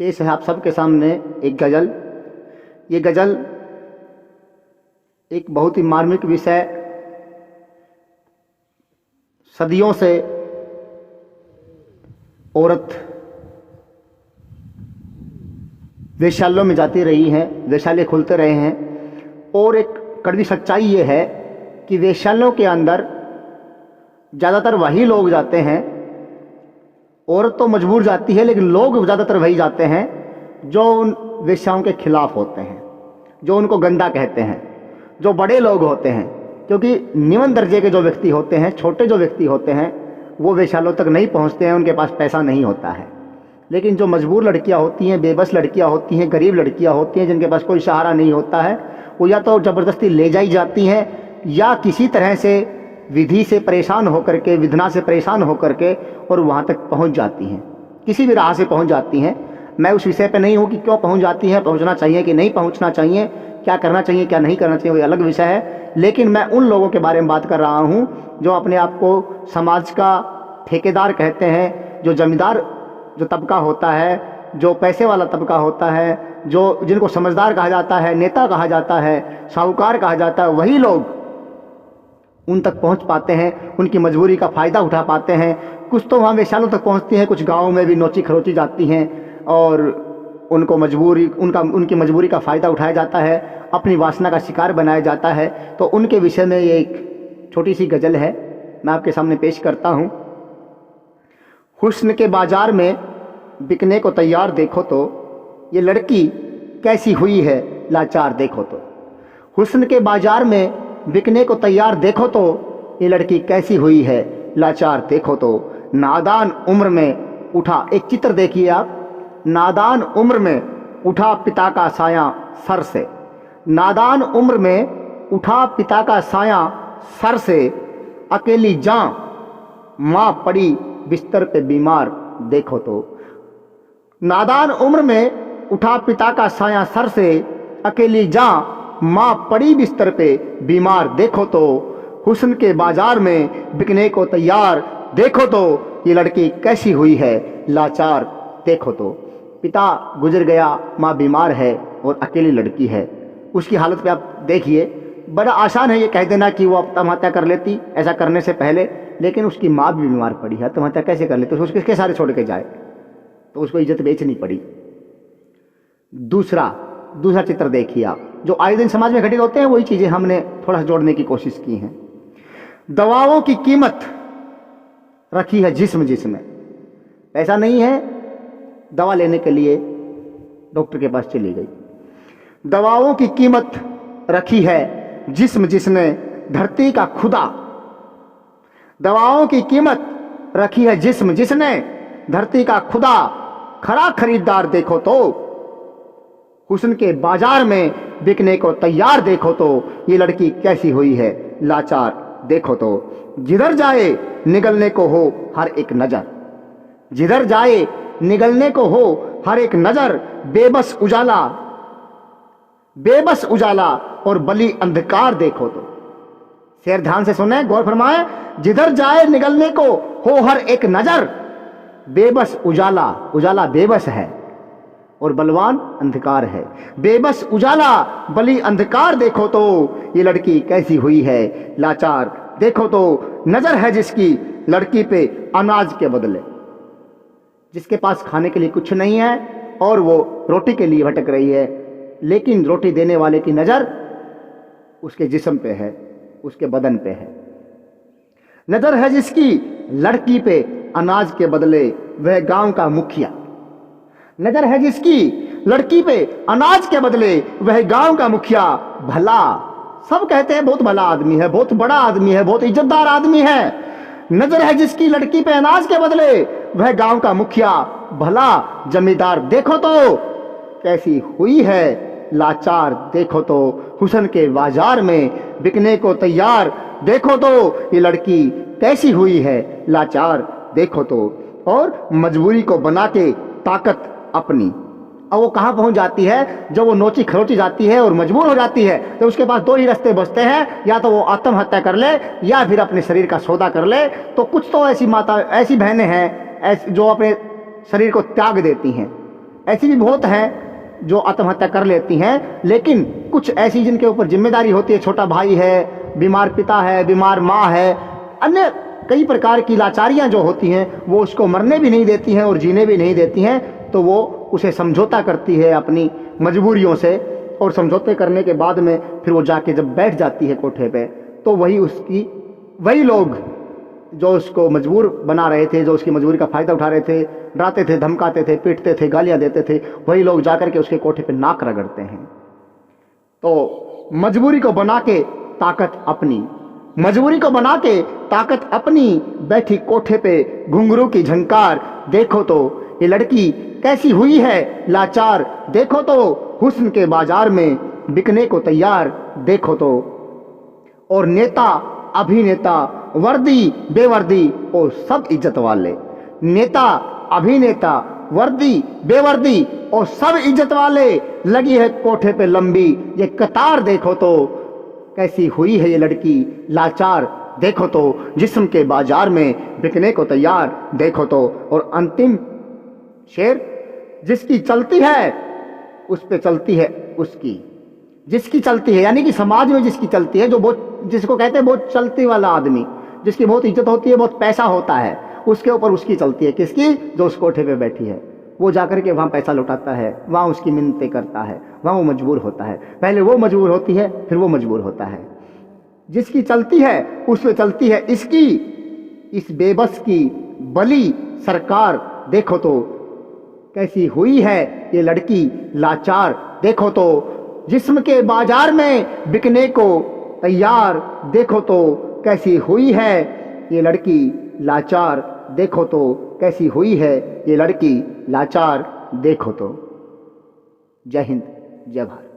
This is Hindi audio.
पेश है आप सबके सामने एक गज़ल। ये गज़ल एक बहुत ही मार्मिक विषय, सदियों से औरत वेश्यालयों में जाती रही हैं, वेश्यालय खुलते रहे हैं, और एक कड़वी सच्चाई ये है कि वेश्यालयों के अंदर ज़्यादातर वही लोग जाते हैं। औरत तो मजबूर जाती है, लेकिन लोग ज़्यादातर वही जाते हैं जो उन वेश्याओं के खिलाफ होते हैं, जो उनको गंदा कहते हैं, जो बड़े लोग होते हैं। क्योंकि निम्न दर्जे के जो व्यक्ति होते हैं, छोटे जो व्यक्ति होते हैं, वो वेश्यालयों तक नहीं पहुंचते हैं, उनके पास पैसा नहीं होता है। लेकिन जो मजबूर लड़कियां होती हैं, बेबस लड़कियां होती हैं, गरीब लड़कियां होती हैं, जिनके पास कोई सहारा नहीं होता है, वो या तो ज़बरदस्ती ले जाई जाती हैं या किसी तरह से विधि से परेशान होकर के, विधना से परेशान होकर के और वहाँ तक पहुँच जाती हैं, किसी भी राह से पहुँच जाती हैं। मैं उस विषय पे नहीं हूँ कि क्यों पहुँच जाती हैं, पहुँचना चाहिए कि नहीं पहुँचना चाहिए, क्या करना चाहिए क्या नहीं करना चाहिए, वो अलग विषय है। लेकिन मैं उन लोगों के बारे में बात कर रहा हूँ जो अपने आप को समाज का ठेकेदार कहते हैं, जो जमींदार जो तबका होता है, जो पैसे वाला तबका होता है, जो जिनको समझदार कहा जाता है, नेता कहा जाता है, साहूकार कहा जाता है, वही लोग उन तक पहुंच पाते हैं, उनकी मजबूरी का फ़ायदा उठा पाते हैं। कुछ तो वहाँ वेश्यालयों तक पहुंचती हैं, कुछ गाँव में भी नोची खरोची जाती हैं और उनको उनकी मजबूरी का फ़ायदा उठाया जाता है, अपनी वासना का शिकार बनाया जाता है। तो उनके विषय में ये एक छोटी सी गज़ल है, मैं आपके सामने पेश करता हूँ। हुस्न के बाज़ार में बिकने को तैयार देखो तो ये लड़की कैसी हुई है लाचार देखो तो। हुस्न के बाज़ार में बिकने को तैयार देखो तो ये लड़की कैसी हुई है लाचार देखो तो। नादान उम्र में उठा, एक चित्र देखिए आप, नादान उम्र में उठा पिता का साया सर से। नादान उम्र में उठा पिता का साया सर से, अकेली जां माँ पड़ी बिस्तर पे बीमार देखो तो। नादान उम्र में उठा पिता का साया सर से, अकेली जां माँ पड़ी बिस्तर पे बीमार देखो तो। हुस्न के बाजार में बिकने को तैयार देखो तो ये लड़की कैसी हुई है लाचार देखो तो। पिता गुजर गया, माँ बीमार है और अकेली लड़की है। उसकी हालत पे आप देखिए, बड़ा आसान है ये कह देना कि वो आत्महत्या कर लेती ऐसा करने से पहले, लेकिन उसकी माँ भी बीमार पड़ी है, आत्महत्या कैसे कर लेती, उसको किसके सारे छोड़ के जाए, तो उसको इज्जत बेचनी पड़ी। दूसरा चित्र देखिए आप, जो आए दिन समाज में घटित होते हैं, वही चीज़ें हमने थोड़ा जोड़ने की कोशिश की हैं। दवाओं की कीमत रखी है जिस्म में, पैसा नहीं है, दवा लेने के लिए डॉक्टर के पास चली गई। दवाओं की कीमत रखी है जिस्म जिसने धरती का खुदा। दवाओं की कीमत रखी है जिस्म जिसने धरती का खुदा, खरा खरीदार देखो तो। हुस्न के बाजार में बिकने को तैयार देखो तो ये लड़की कैसी हुई है लाचार देखो तो। जिधर जाए निगलने को हो हर एक नजर, जिधर जाए निगलने को हो हर एक नजर, बेबस उजाला और बली अंधकार देखो तो। शेर ध्यान से सुने, गौर फरमाए। जिधर जाए निगलने को हो हर एक नजर, बेबस उजाला बेबस है और बलवान अंधकार है। बेबस उजाला बली अंधकार देखो तो ये लड़की कैसी हुई है लाचार देखो तो। नजर है जिसकी लड़की पे अनाज के बदले, जिसके पास खाने के लिए कुछ नहीं है और वो रोटी के लिए भटक रही है, लेकिन रोटी देने वाले की नजर उसके जिस्म पे है, उसके बदन पे है। नजर है जिसकी लड़की पे अनाज के बदले वह गांव का मुखिया। नजर है जिसकी लड़की पे अनाज के बदले वह गांव का मुखिया। भला, सब कहते हैं बहुत भला आदमी है, बहुत बड़ा आदमी है, बहुत इज्जतदार आदमी है। नजर है जिसकी लड़की पे अनाज के बदले वह गांव का मुखिया। भला जमींदार देखो तो कैसी हुई है लाचार देखो तो। हुस्न के बाजार में बिकने को तैयार देखो तो ये लड़की कैसी हुई है लाचार देखो तो। और मजबूरी को बना के ताकत अपनी, अब वो कहाँ पहुंच जाती है, जब वो नोची खरोची जाती है और मजबूर हो जाती है, तो उसके पास दो ही रास्ते बचते हैं, या तो वो आत्महत्या कर ले या फिर अपने शरीर का सौदा कर ले। तो कुछ तो ऐसी बहनें हैं जो अपने शरीर को त्याग देती हैं, ऐसी भी बहुत हैं जो आत्महत्या कर लेती हैं, लेकिन कुछ ऐसी जिनके ऊपर जिम्मेदारी होती है, छोटा भाई है, बीमार पिता है, बीमार माँ है, अन्य कई प्रकार की लाचारियां जो होती हैं, वो उसको मरने भी नहीं देती हैं और जीने भी नहीं देती हैं, तो वो उसे समझौता करती है अपनी मजबूरियों से, और समझौते करने के बाद में फिर वो जाके जब बैठ जाती है कोठे पे, तो वही लोग जो उसको मजबूर बना रहे थे, जो उसकी मजबूरी का फ़ायदा उठा रहे थे, डराते थे, धमकाते थे, पीटते थे, गालियां देते थे, वही लोग जाकर के उसके कोठे पे नाक रगड़ते हैं। तो मजबूरी को बना के ताकत अपनी, मजबूरी को बना के ताकत अपनी, बैठी कोठे पे घुंघरू की झंकार, देखो तो ये लड़की कैसी हुई है लाचार, देखो तो हुस्न के बाजार में बिकने को तैयार, देखो तो। और नेता अभिनेता, वर्दी बेवर्दी और सब इज्जत वाले, नेता अभिनेता, वर्दी बेवर्दी और सब इज्जत वाले, लगी है कोठे पे लंबी ये कतार, देखो तो कैसी हुई है ये लड़की लाचार, देखो तो जिस्म के बाजार में बिकने को तैयार, देखो तो। और अंतिम शेर, जिसकी चलती है उस पे चलती है उसकी, जिसकी चलती है यानी कि समाज में जिसकी चलती है, जो बहुत, जिसको कहते हैं बहुत चलती वाला आदमी, जिसकी बहुत इज्जत होती है, बहुत पैसा होता है, उसके ऊपर उसकी चलती है। किसकी? जो उस कोठे पे बैठी है। वो जाकर के वहाँ पैसा लुटाता है, वहाँ उसकी मिन्नतें करता है, वहाँ वो मजबूर होता है। पहले वो मजबूर होती है, फिर वो मजबूर होता है। जिसकी चलती है उस पे चलती है इसकी, इस बेबस की बली सरकार, देखो तो कैसी हुई है ये लड़की लाचार, देखो तो जिस्म के बाजार में बिकने को तैयार, देखो तो कैसी हुई है ये लड़की लाचार, देखो तो कैसी हुई है ये लड़की लाचार, देखो तो। जय हिंद, जय भारत।